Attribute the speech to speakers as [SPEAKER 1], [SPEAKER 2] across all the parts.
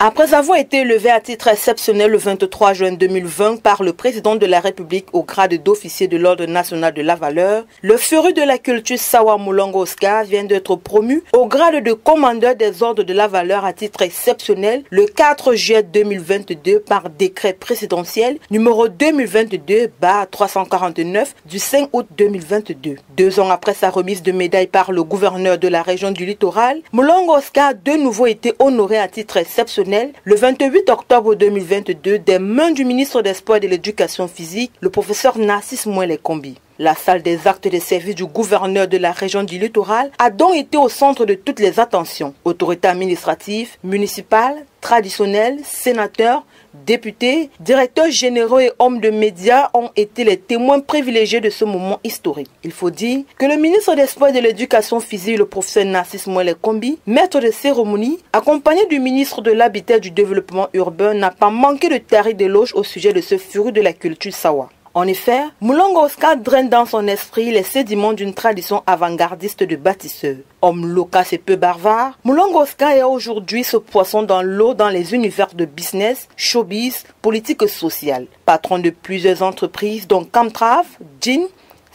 [SPEAKER 1] Après avoir été élevé à titre exceptionnel le 23 juin 2020 par le président de la République au grade d'officier de l'Ordre national de la valeur, le féru de la culture Sawa Mulongo Oscar vient d'être promu au grade de commandeur des ordres de la valeur à titre exceptionnel le 4 juillet 2022 par décret présidentiel numéro 2022-349 du 5 août 2022. 2 ans après sa remise de médaille par le gouverneur de la région du littoral, Mulongo Oscar a de nouveau été honoré à titre exceptionnel le 28 octobre 2022 des mains du ministre des Sports et de l'Éducation physique, le professeur Narcisse Mouelé-Kombi. La salle des actes de service du gouverneur de la région du littoral a donc été au centre de toutes les attentions. Autorités administratives, municipales, traditionnelles, sénateurs, députés, directeurs généraux et hommes de médias ont été les témoins privilégiés de ce moment historique. Il faut dire que le ministre des Sports et de l'Éducation physique, le professeur Narcisse Mouelé-Kombi, maître de cérémonie, accompagné du ministre de l'Habitat et du Développement urbain, n'a pas manqué de tarir d'éloges au sujet de ce féru de la culture Sawa. En effet, Mulongo Oscar draine dans son esprit les sédiments d'une tradition avant-gardiste de bâtisseur. Homme loquace et peu bavard, Mulongo Oscar est aujourd'hui ce poisson dans l'eau dans les univers de business, showbiz, politique et sociale. Patron de plusieurs entreprises dont Camtrav, Jean,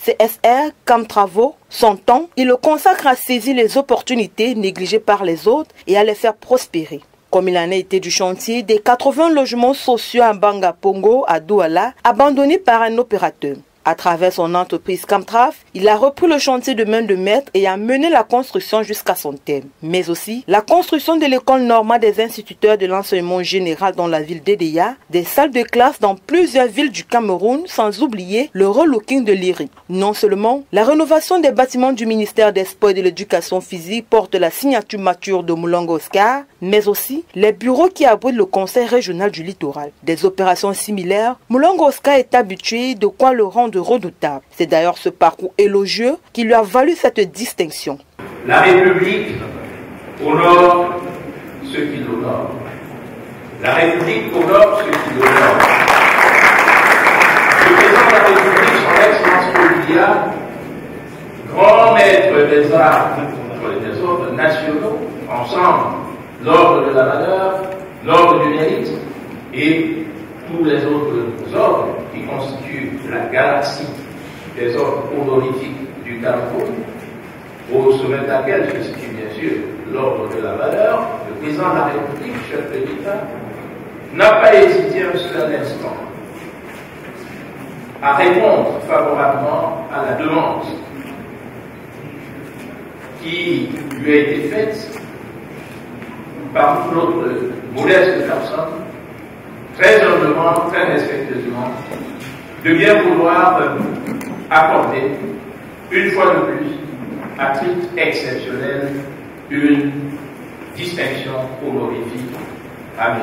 [SPEAKER 1] CSR, Camtravo, son temps, il le consacre à saisir les opportunités négligées par les autres et à les faire prospérer. Comme il en a été du chantier des 80 logements sociaux à Banga Pongo, à Douala, abandonnés par un opérateur. À travers son entreprise Camtrav, il a repris le chantier de main de maître et a mené la construction jusqu'à son terme. Mais aussi la construction de l'école normale des instituteurs de l'enseignement général dans la ville d'Edéa, des salles de classe dans plusieurs villes du Cameroun, sans oublier le relooking de l'IRI. Non seulement la rénovation des bâtiments du ministère des Sports et de l'Éducation physique porte la signature mature de Mulongo Oscar, mais aussi les bureaux qui abritent le conseil régional du littoral. Des opérations similaires, Mulongo Oscar est habitué, de quoi le rendre redoutable. C'est d'ailleurs ce parcours élogieux qui lui a valu cette distinction.
[SPEAKER 2] La République honore ceux qui l'honorent. La République honore ceux qui l'honorent. Le président de la République, son Excellence Olivia, grand maître des arts et des ordres nationaux, ensemble, l'ordre de la valeur, l'ordre du mérite et tous les autres ordres qui constituent la galaxie des ordres honorifiques du Cameroun, au sommet de laquelle se situe bien sûr l'ordre de la valeur, le président de la République, chef de l'État, n'a pas hésité un seul instant à répondre favorablement à la demande qui lui a été faite par notre modeste personne, très humblement, très respectueusement, de bien vouloir accorder, une fois de plus, à titre exceptionnel, une distinction honorifique à M.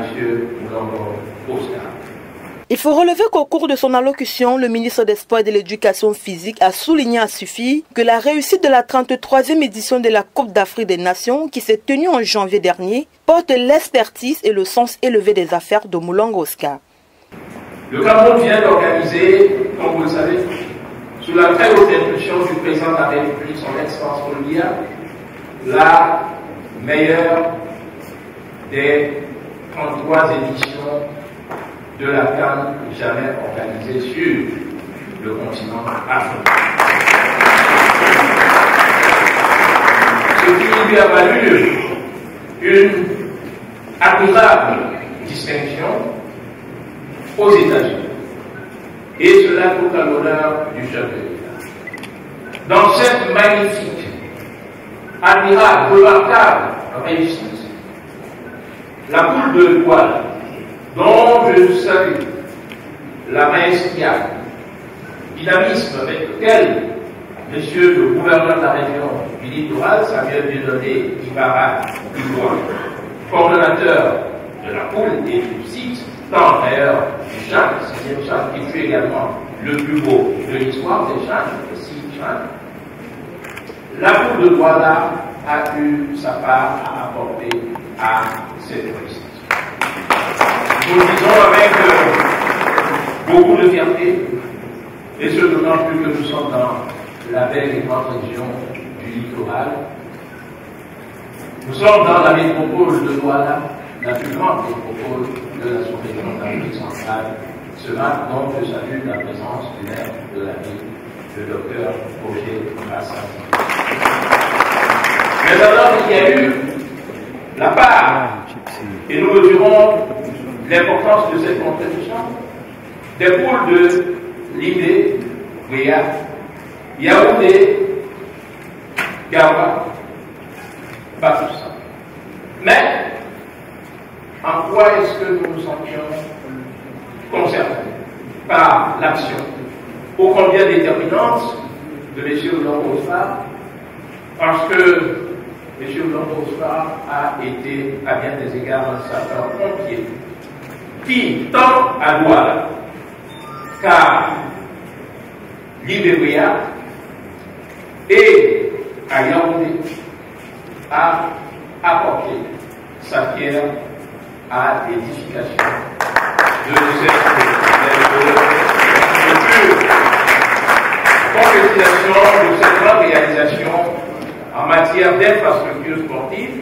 [SPEAKER 2] Mulongo Oscar.
[SPEAKER 1] Il faut relever qu'au cours de son allocution, le ministre des Sports et de l'Éducation physique a souligné à suffit que la réussite de la 33e édition de la Coupe d'Afrique des Nations, qui s'est tenue en janvier dernier, porte l'expertise et le sens élevé des affaires de Mulongo Oscar.
[SPEAKER 2] Le Cameroun vient d'organiser, comme vous le savez, sous la très haute impulsion du président de la République, son Excellence Olivia, la meilleure des 33 éditions de la CAN jamais organisée sur le continent africain. Ce qui lui a valu une admirable distinction aux États-Unis. Et cela tout à l'honneur du chef de l'État. Dans cette magnifique, admirable, remarquable réussite, la boule de poil dont je salue la maestria, dynamisme avec lequel monsieur le gouverneur de la région du littoral, Samuel Dieudonné Ibarra Dubois, coordonnateur de la poule et du site, tant d'ailleurs du CHAN, c'est le CHAN qui fut également le plus beau de l'histoire des CHAN, le site CHAN, la poule de Douala a eu sa part à apporter à cette réussite. Nous le disons avec beaucoup de fierté, et ce d'autant plus que nous sommes dans la belle et grande région du littoral, Nous sommes dans la métropole de Douala, la plus grande métropole de la sous-région d'Afrique centrale. Cela, donc, je salue la présence du maire de la ville, le docteur Roger Massadi. Mais alors, il y a eu la part, et nous mesurons l'importance de cette contribution, des pôles de Libé, Bria, Yaoundé, Gawa, Batoussa. Mais, en quoi est-ce que nous nous sentions concernés par l'action ô combien déterminante de M. Longo-Oscar, parce que M. Longo-Oscar a été, à bien des égards, un certain pompier qui, tant à Douala qu'à Libéria et à Yaoundé, a apporté sa pierre à l'édification de cette grande réalisation en matière d'infrastructures sportives.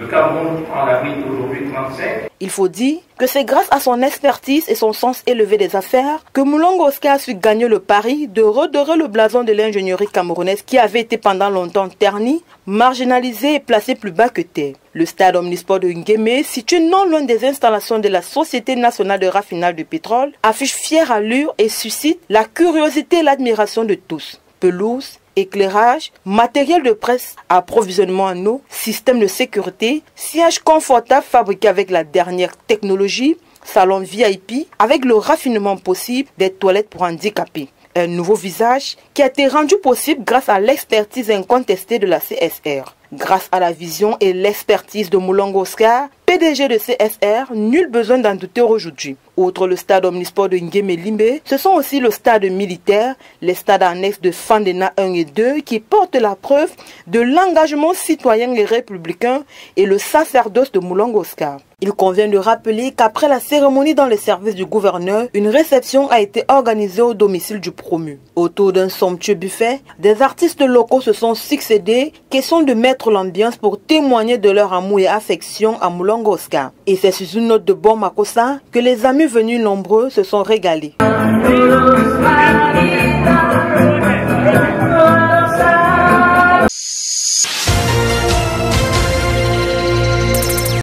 [SPEAKER 2] Le Cameroun en abrite aujourd'hui 35.
[SPEAKER 1] Il faut dire que c'est grâce à son expertise et son sens élevé des affaires que Moulongo Oscar a su gagner le pari de redorer le blason de l'ingénierie camerounaise qui avait été pendant longtemps terni, marginalisé et placé plus bas que terre. Le stade omnisport de Nguémé, situé non loin des installations de la Société nationale de raffinage de pétrole, affiche fière allure et suscite la curiosité et l'admiration de tous. Pelouse, éclairage, matériel de presse, approvisionnement en eau, système de sécurité, siège confortable fabriqué avec la dernière technologie, salon VIP avec le raffinement possible des toilettes pour handicapés. Un nouveau visage qui a été rendu possible grâce à l'expertise incontestée de la CSR. Grâce à la vision et l'expertise de Moulongo Oscar, PDG de CSR, nul besoin d'en douter aujourd'hui. Outre le stade omnisport de Nguémé-Limbé, ce sont aussi le stade militaire, les stades annexes de Fandena 1 et 2 qui portent la preuve de l'engagement citoyen et républicain et le sacerdoce de Moulongo Oscar. Il convient de rappeler qu'après la cérémonie dans les services du gouverneur, une réception a été organisée au domicile du promu. Autour d'un somptueux buffet, des artistes locaux se sont succédés, question de mettre l'ambiance pour témoigner de leur amour et affection à Moulongo Oscar. Et c'est sur une note de bon makossa que les amis venus nombreux se sont régalés.